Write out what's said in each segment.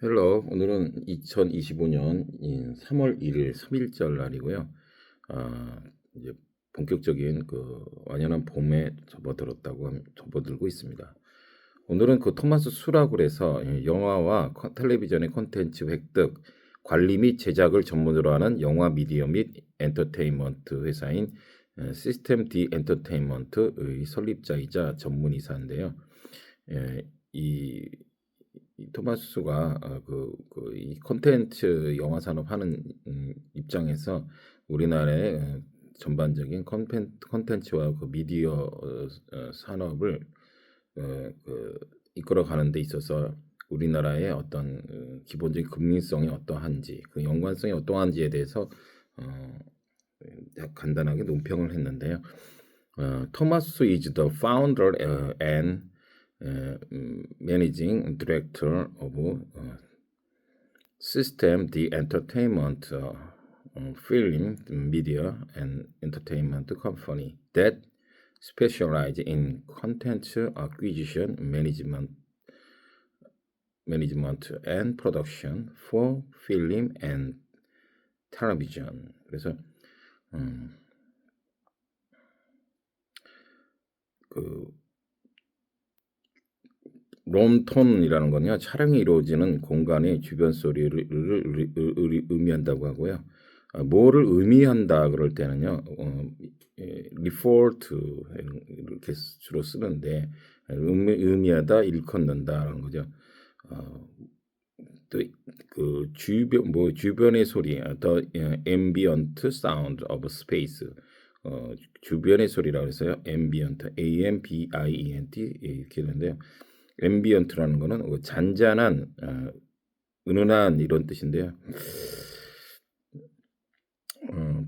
헬로 오늘은 2025년 3월 1일 3일절 날이고요. 이제 본격적인 그 완연한 봄에 접어들고 있습니다. 오늘은 그 토마스 수라굴에서 영화와 텔레비전의 콘텐츠 획득, 관리 및 제작을 전문으로 하는 영화 미디어 및 엔터테인먼트 회사인 시스템 D 엔터테인먼트의 설립자이자 전문이사인데요. 이 토마스가 이 콘텐츠 영화 산업 하는 입장에서 우리나라의 전반적인 콘텐츠와 그 미디어 산업을 이끌어 가는 데 있어서 우리나라의 어떤 기본적인 국민성이 어떠한지, 그 연관성이 어떠한지에 대해서 어, 간단하게 논평을 했는데요. 토마스 is the founder and managing director of System D Entertainment film, media, and entertainment company that specialize in content acquisition, management and production for film and television. 그래서 그 롬톤이라는 건요, 촬영이 이루어지는 공간의 주변 소리를 의미한다고 하고요. 뭐를 의미한다 그럴 때는요, refer to 이렇게 주로 쓰는데 의미하다, 일컫는다라는 거죠. 또 그 주변의 소리, the ambient sound of space, 주변의 소리라고 해서요, ambient, ambient 이렇게 되는데요. 앰비언트라는 거는 잔잔한, 은은한 이런 뜻인데요.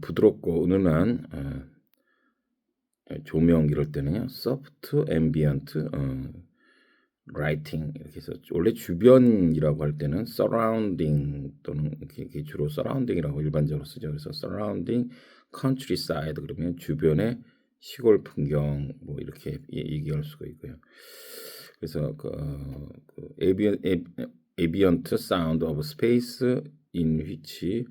부드럽고 은은한 조명 이럴 때는요, soft ambient lighting 이렇게 해서 원래 주변이라고 할 때는 surrounding 또는 이렇게 주로 surrounding이라고 일반적으로 쓰죠. 그래서 surrounding countryside 그러면 주변의 시골 풍경 뭐 이렇게 얘기할 수가 있고요. 그래서 ambient sound of space in which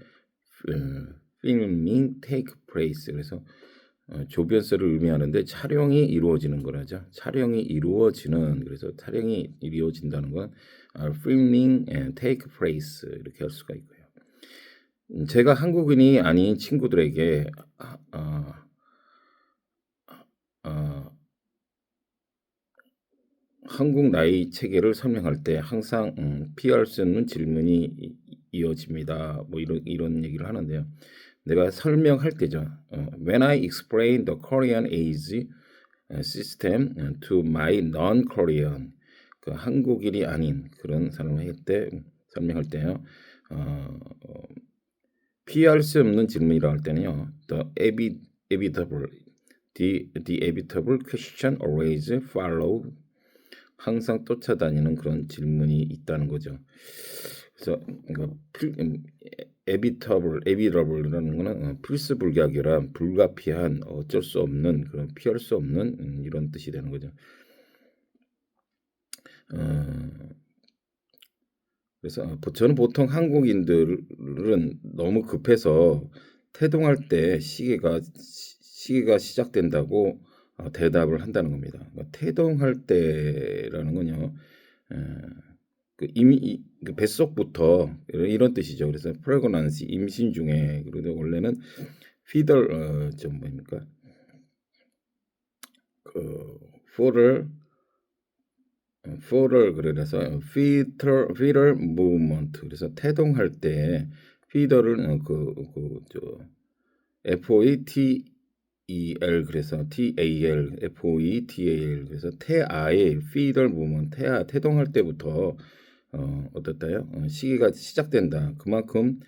filming take place. 그래서 조변세를 의미하는데 촬영이 이루어지는 거라죠. 촬영이 이루어지는, 그래서 촬영이 이루어진다는 건 filming and take place 이렇게 할 수가 있고요. 제가 한국인이 아닌 친구들에게 한국 나이 체계를 설명할 때 항상 피할 수 없는 질문이 이어집니다. 뭐 이런 얘기를 하는데요. 내가 설명할 때죠. When I explain the Korean age system to my non-Korean, 그 한국인이 아닌 그런 사람을 설명할 때요. 피할 수 없는 질문이라고 할 때는요. The inevitable question always follow. 항상 쫓아다니는 그런 질문이 있다는 거죠. 그래서 evitable이라는 거는 필수불가결한, 불가피한, 어쩔 수 없는, 그런 피할 수 없는 이런 뜻이 되는 거죠. 그래서 저는 보통 한국인들은 너무 급해서 태동할 때 시계가 시작된다고 대답을 한다는 겁니다. 그러니까 태동할 때라는 건요, 이미 그 뱃속부터 이런 뜻이죠. 그래서 pregnancy, 임신 중에, 그리고 원래는 fetal 뭡니까? fetal 그래서 fetal movement, 그래서 태동할 때 fetal은 FOETEL, 그래서 TAL, FOETAL, 그래서 태아의 fetal movement, 태동할 때부터 어떻다요? 시기가 시작된다. 그만큼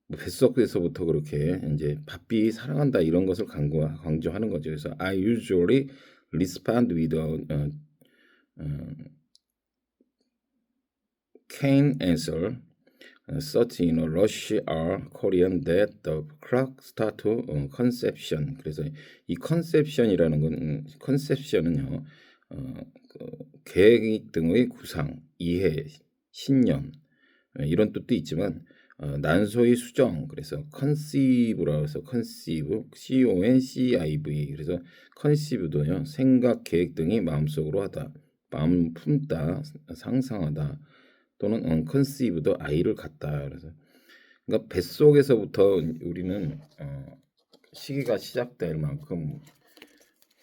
뱃속에서부터 그렇게 이제 바삐 사랑한다 이런 것을 강조하는 거죠. 그래서 I usually respond with a canned answer, such in a rush hour Korean that the clock start to conception. 그래서 이 conception이라는 건 conception은요, 계획 등의 구상, 이해, 신념 이런 뜻도 있지만 난소의 수정 그래서 conceive라고 해서 conceive, CONCIV 그래서 conceive도요 생각, 계획 등이 마음속으로 하다, 마음 품다, 상상하다 또는 unconseived도 아이를 갖다. 그래서 그러니까 뱃속에서부터 우리는 시기가 시작될 만큼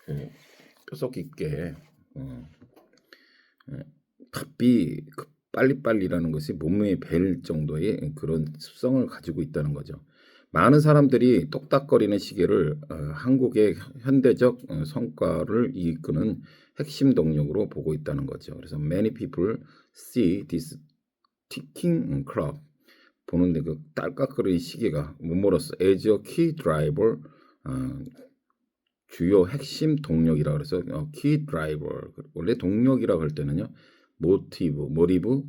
그 뼛속 깊게 바삐 빨리빨리라는 것이 몸에 뵐 정도의 그런 습성을 가지고 있다는 거죠. 많은 사람들이 똑딱거리는 시계를 한국의 현대적 성과를 이끄는 핵심 동력으로 보고 있다는 거죠. 그래서 many people see this ticking clock 보는데 그 딸깍거리는 시계가 뭐뭐로써 as a key driver 주요 핵심 동력이라 그래서 key driver 원래 동력이라고 할 때는요 모티브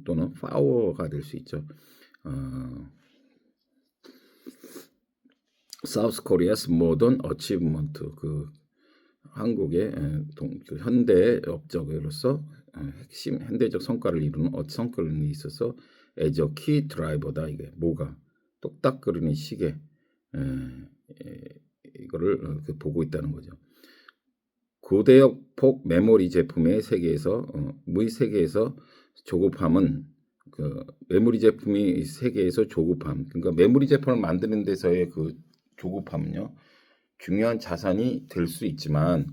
또는 파워가 될 수 있죠. South Korea's modern achievement 그 한국의 그 현대 업적으로서 핵심 현대적 성과를 이루는 성과에 있어서 as a key driver다. 이게 뭐가 똑딱거리는 시계 이거를 보고 있다는 거죠. 고대역 폭 메모리 제품의 세계에서 조급함은 그 메모리 제품이 세계에서 조급함 그러니까 메모리 제품을 만드는 데서의 그 조급함은요 중요한 자산이 될 수 있지만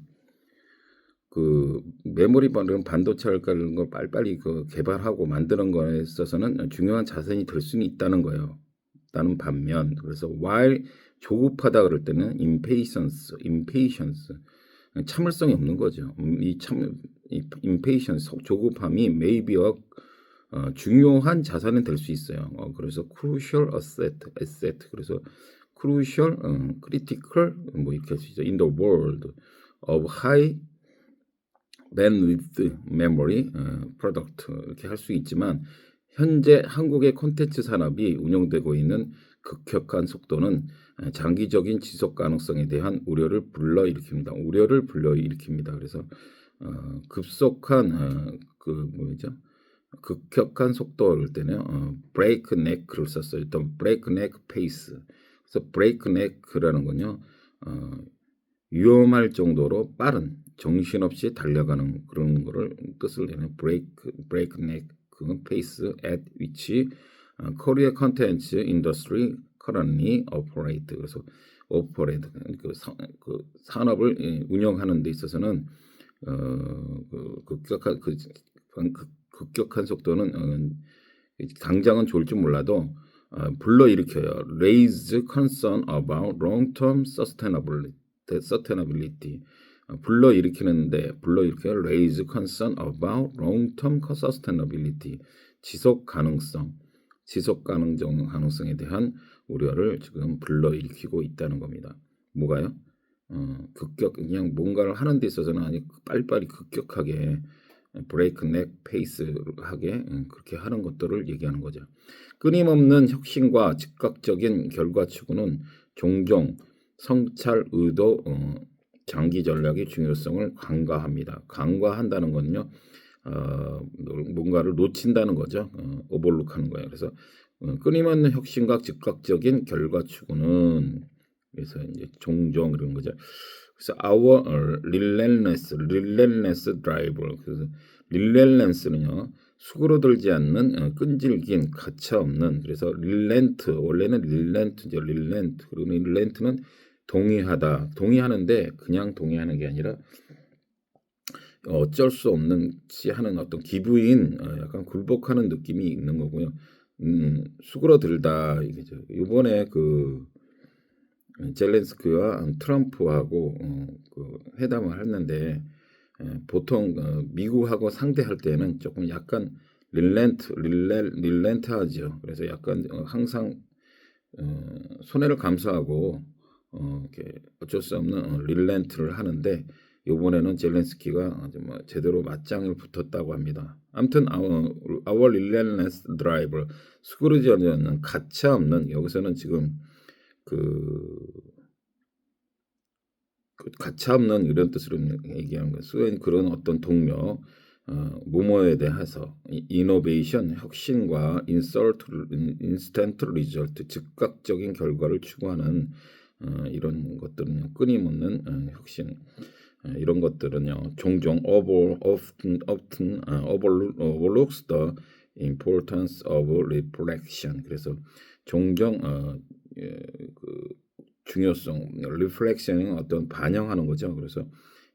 그 메모리 반도체를 깔는 걸 빨리빨리 그 개발하고 만드는 거에 있어서는 중요한 자산이 될 수는 있다는 거예요. 다는 반면 그래서 while 조급하다 그럴 때는 impatience 참을성이 없는 거죠. 이 impatience 조급함이 maybe와 중요한 자산은 될 수 있어요. 그래서 crucial asset 그래서 crucial, critical 뭐 이렇게 할 수 있죠. In the world of high bandwidth memory product 이렇게 할 수 있지만 현재 한국의 콘텐츠 산업이 운영되고 있는 급격한 속도는 장기적인 지속 가능성에 대한 우려를 불러일으킵니다. 그래서 급속한 그 뭐죠? 급격한 속도일 때는 breakneck를 썼어요. 또 breakneck pace. 그래서 breakneck라는 건요. 위험할 정도로 빠른 정신없이 달려가는 그런 거를 뜻을 내는 breakneck pace at which Korea content industry currently operate. 그래서 operate 그 산업을 운영하는 데 있어서는 급격한 속도는 당장은 좋을지 몰라도 불러일으켜요. Raise concern about long-term sustainability. 불러일으켜요. Raise concern about long-term sustainability. 지속 가능성에 대한 우려를 지금 불러일으키고 있다는 겁니다. 뭐가요? 그냥 뭔가를 하는 데 있어서는 아니 빨리빨리 급격하게 브레이크넥 페이스하게 그렇게 하는 것들을 얘기하는 거죠. 끊임없는 혁신과 즉각적인 결과 추구는 종종 성찰 의도 장기 전략의 중요성을 간과한다는 건요. 뭔가를 놓친다는 거죠. 오버룩하는 거예요. 그래서 끊임없는 혁신과 즉각적인 결과 추구는 그래서 이제 종종 이런 거죠. 그래서 our relentless driver. 그래서 relentless는요 수그러들지 않는 끈질긴 가차없는 그래서 relent 원래는 relent죠. relent 그러면 relent는 동의하는데 그냥 동의하는 게 아니라 어쩔 수 없는지 하는 어떤 기부인 약간 굴복하는 느낌이 있는 거고요. 수그러들다 이게죠. 이번에 그 젤렌스키와 트럼프하고 그 회담을 했는데 보통 미국하고 상대할 때는 조금 약간 릴렌트하죠. 그래서 약간 항상 손해를 감수하고 이렇게 어쩔 수 없는 릴렌트를 하는데 이번에는 젤렌스키가 제대로 맞짱을 붙었다고 합니다. 아무튼 our relentless driver 수그러지 않는 가차없는 여기서는 지금 그 가차없는 이런 뜻으로 얘기하는 거예요. 그런 어떤 동력 뭐뭐에 대해서 이노베이션 혁신과 인스턴트 리절트 즉각적인 결과를 추구하는 이런 것들은요 끊임없는 혁신 이런 것들은요 종종 overlooks the importance of reflection. 그래서 종종 그 중요성 reflection은 어떤 반영하는 거죠. 그래서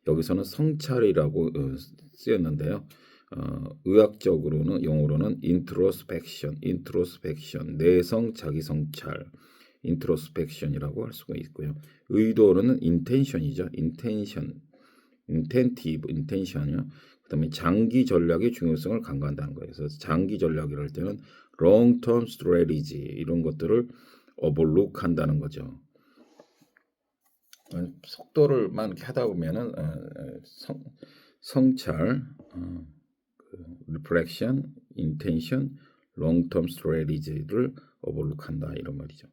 여기서는 성찰이라고 쓰였는데요. 의학적으로는 용어로는 introspection, 내성 자기 성찰, introspection이라고 할 수가 있고요. 의도로는 intention이죠. intention이요. 그다음에 장기 전략의 중요성을 강조한다는 거예요. 그래서 장기 전략이랄 때는 long term strategy 이런 것들을 overlook한다는 거죠. 속도를만 이렇게 하다 보면은 성찰, reflection, intention, long-term strategy를 overlook한다 이런 말이죠.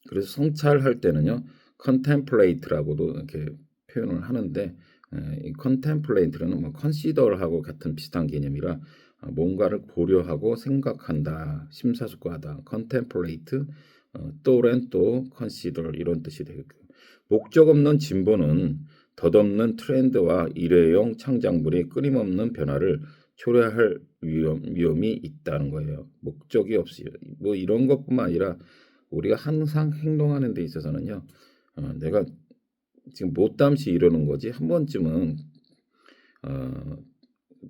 그래서 성찰할 때는요, contemplate라고도 이렇게 표현을 하는데, 이 contemplate는 뭐 consider하고 같은 비슷한 개념이라 뭔가를 고려하고 생각한다, 심사숙고하다. contemplate, 또 consider 이런 뜻이 되겠고요. 목적 없는 진보는 덧없는 트렌드와 일회용 창작물의 끊임없는 변화를 초래할 위험이 있다는 거예요. 목적이 없이 뭐 이런 것뿐만 아니라 우리가 항상 행동하는 데 있어서는요. 내가 지금 못담시 이러는 거지 한 번쯤은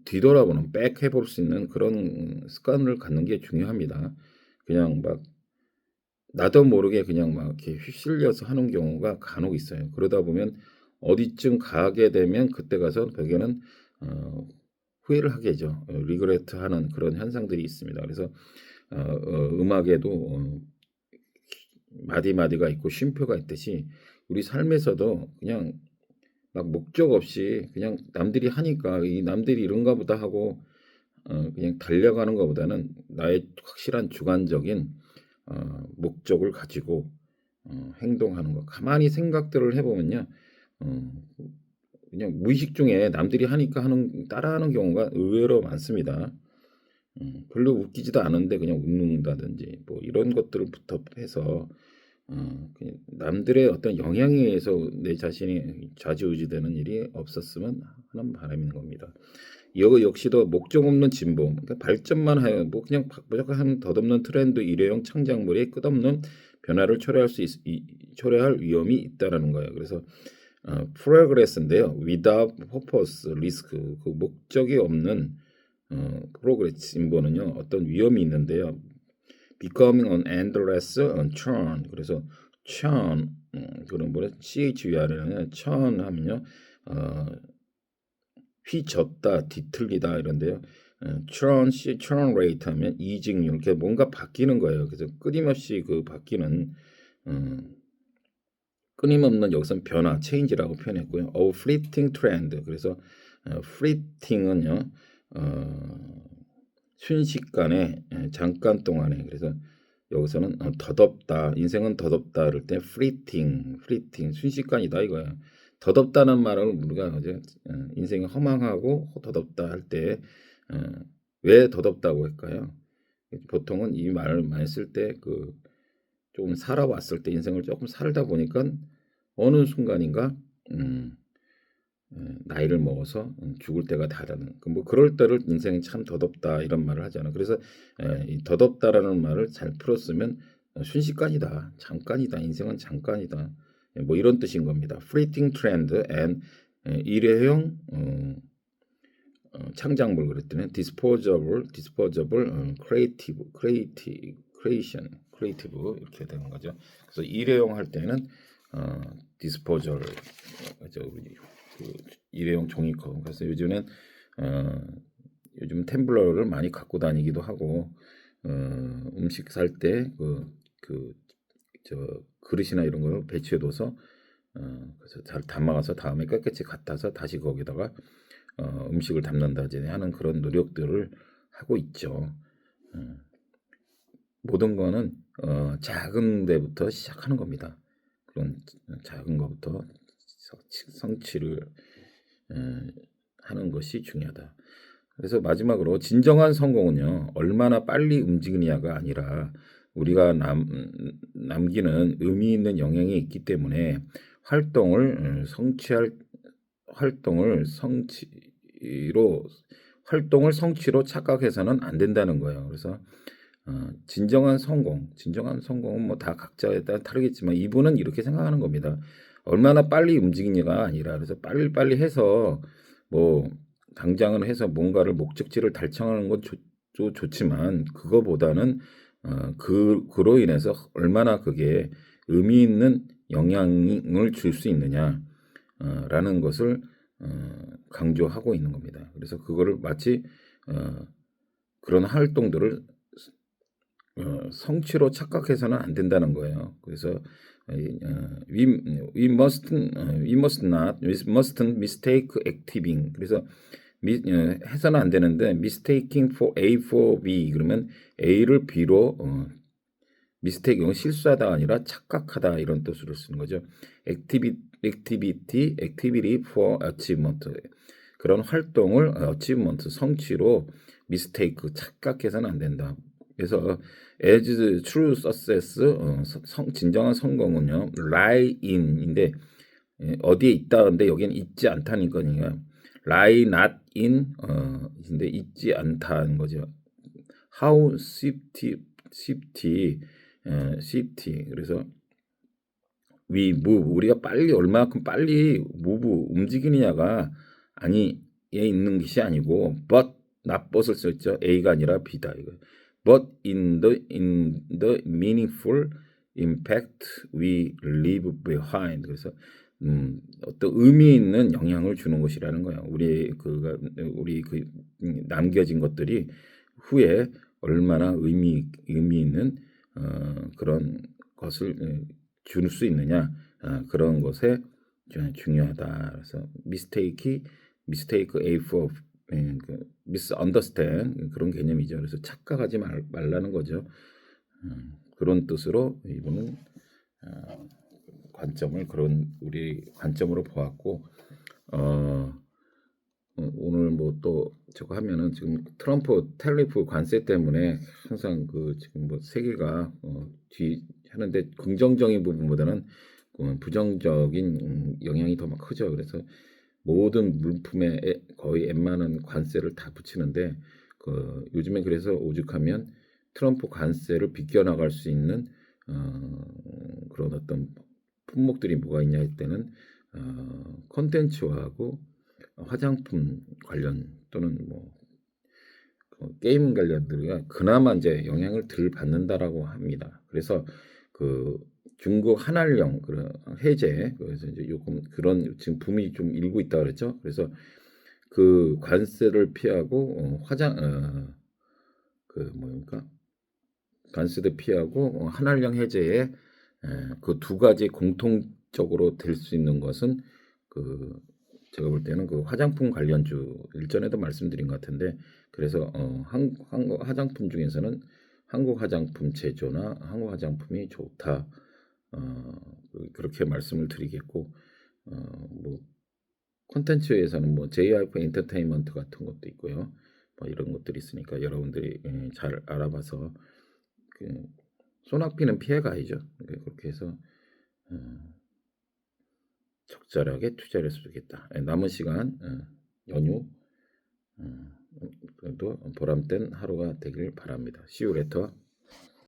뒤돌아보는 백 해볼 수 있는 그런 습관을 갖는 게 중요합니다. 그냥 막 나도 모르게 그냥 막 이렇게 휩쓸려서 하는 경우가 간혹 있어요. 그러다 보면 어디쯤 가게 되면 그때 가서 벽에는 후회를 하게 되죠. 리그레트하는 그런 현상들이 있습니다. 그래서 음악에도 마디마디가 있고 쉼표가 있듯이 우리 삶에서도 그냥 막 목적 없이 그냥 남들이 하니까 이 남들이 이런가 보다 하고 그냥 달려가는 것보다는 나의 확실한 주관적인 목적을 가지고 행동하는 거. 가만히 생각들을 해보면요. 그냥 무의식 중에 남들이 하니까 따라하는 경우가 의외로 많습니다. 별로 웃기지도 않은데 그냥 웃는다든지 뭐 이런 것들부터 해서 그냥 남들의 어떤 영향에 의해서 내 자신이 좌지우지되는 일이 없었으면 하는 바람인 겁니다. 이거 역시도 목적 없는 진보, 그러니까 발전만 하여 뭐 그냥 무조건 하는 덧없는 트렌드 일회용 창작물이 끝없는 변화를 초래할 위험이 있다라는 거예요. 그래서 프로그레스인데요. without purpose, risk 그 목적이 없는 프로그레스 진보는요. 어떤 위험이 있는데요. becoming an endless churn. 그래서 churn 그런 뭐래 CHUR이라는 churn 하면요. 휘젓다, 뒤틀리다 이런데요. churn rate 하면 이직률, 이렇게 뭔가 바뀌는 거예요. 그래서 끊임없이 그 바뀌는 끊임없는 여기서는 변화, change라고 표현했고요. fleeting trend. 그래서 fleeting은요. 순식간에 잠깐 동안에 그래서 여기서는 덧없다 인생은 덧없다 그럴 때 fleeting 순식간이다 이거야. 덧없다는 말을 우리가 이제 인생이 허망하고 덧없다 할 때 왜 덧없다고 할까요? 보통은 이 말을 많이 쓸 때 그 조금 살아왔을 때 인생을 조금 살다 보니까 어느 순간인가 나이를 먹어서 죽을 때가 다다는 뭐 그럴 때를 인생이 참 덧없다 이런 말을 하잖아요. 그래서 이 덧없다라는 말을 잘 풀었으면 순식간이다, 잠깐이다, 인생은 잠깐이다, 뭐 이런 뜻인 겁니다. Fleeting trend and 일회용 창작물 그랬더니 disposable, creative 이렇게 되는 거죠. 그래서 일회용 할 때는 disposable 그 일회용 종이컵. 그래서 요즘 텀블러를 많이 갖고 다니기도 하고 음식 살 때 저 그릇이나 이런 걸 배치해둬서 그래서 잘 담아가서 다음에 깨끗이 갖다서 다시 거기다가 음식을 담는다든지 하는 그런 노력들을 하고 있죠. 모든 거는 작은 데부터 시작하는 겁니다. 그런 작은 것부터 성취를 하는 것이 중요하다. 그래서 마지막으로 진정한 성공은요, 얼마나 빨리 움직이느냐가 아니라 우리가 남기는 의미 있는 영향이 있기 때문에 활동을 성취로 착각해서는 안 된다는 거예요. 그래서 진정한 성공은 뭐 다 각자에 따라 다르겠지만 이분은 이렇게 생각하는 겁니다. 얼마나 빨리 움직이냐가 아니라 그래서 빨리빨리 해서 뭐 당장은 해서 뭔가를 목적지를 달성하는 건 좋지만 그거보다는 그로 인해서 얼마나 그게 의미 있는 영향을 줄 수 있느냐 라는 것을 강조하고 있는 겁니다. 그래서 그거를 마치 그런 활동들을 성취로 착각해서는 안 된다는 거예요. 그래서 we mustn't mistake acting. 그래서 해서는 안 되는데 mistaking for A for B 그러면 A를 B로 mistake는 실수하다가 아니라 착각하다 이런 뜻으로 쓰는 거죠. activity for achievement. 그런 활동을 achievement 성취로 mistake 착각해서는 안 된다. 그래서 as true success 진정한 성공은요 lie in인데 어디에 있다는데 여기는 있지 않다는 거니까 lie not in 근데 있지 않다는 거죠. how swift 그래서 we move 우리가 얼마만큼 빨리 move 움직이느냐가 아니에 있는 것이 아니고 but not but을 썼죠. A가 아니라 B다 이거. But in the meaningful impact we leave behind. 그래서 어떤 의미 있는 영향을 주는 것이라는 거예요. 우리 남겨진 것들이 후에 얼마나 의미 있는 그런 것을 줄 수 있느냐 그런 것에 중요하다. 그래서 mistake A for misunderstand 그런 개념이죠. 그래서 착각하지 말라는 거죠. 그런 뜻으로 이분은 우리 관점으로 보았고 오늘 뭐 또 저거 하면은 지금 트럼프 텔리프 관세 때문에 항상 지금 뭐 세계가 뒤 하는데 긍정적인 부분보다는 부정적인 영향이 더 크죠. 그래서 모든 물품에 거의 웬만한 관세를 다 붙이는데 요즘에 그래서 오죽하면 트럼프 관세를 비껴나갈 수 있는 그런 어떤 품목들이 뭐가 있냐 할 때는 콘텐츠하고 화장품 관련 또는 뭐 게임 관련들이 그나마 이제 영향을 덜 받는다라고 합니다. 그래서 중국 한알령 그런 해제 그래서 이제 요금 그런 지금 붐이 좀 일고 있다 그랬죠. 그래서 그 관세를 피하고 관세도 피하고 한알령 해제에 그 두 가지 공통적으로 될 수 있는 것은 제가 볼 때는 화장품 관련주 일전에도 말씀드린 것 같은데 그래서 한국 화장품 중에서는 한국 화장품 제조나 한국 화장품이 좋다. 그렇게 말씀을 드리겠고 뭐 콘텐츠에서는 뭐 JYP 엔터테인먼트 같은 것도 있고요. 뭐 이런 것들이 있으니까 여러분들이 잘 알아봐서 소낙비는 피해가야죠. 그렇게 해서 적절하게 투자를 했으면 좋겠다. 남은 시간 연휴 그래도 보람된 하루가 되길 바랍니다. See you later.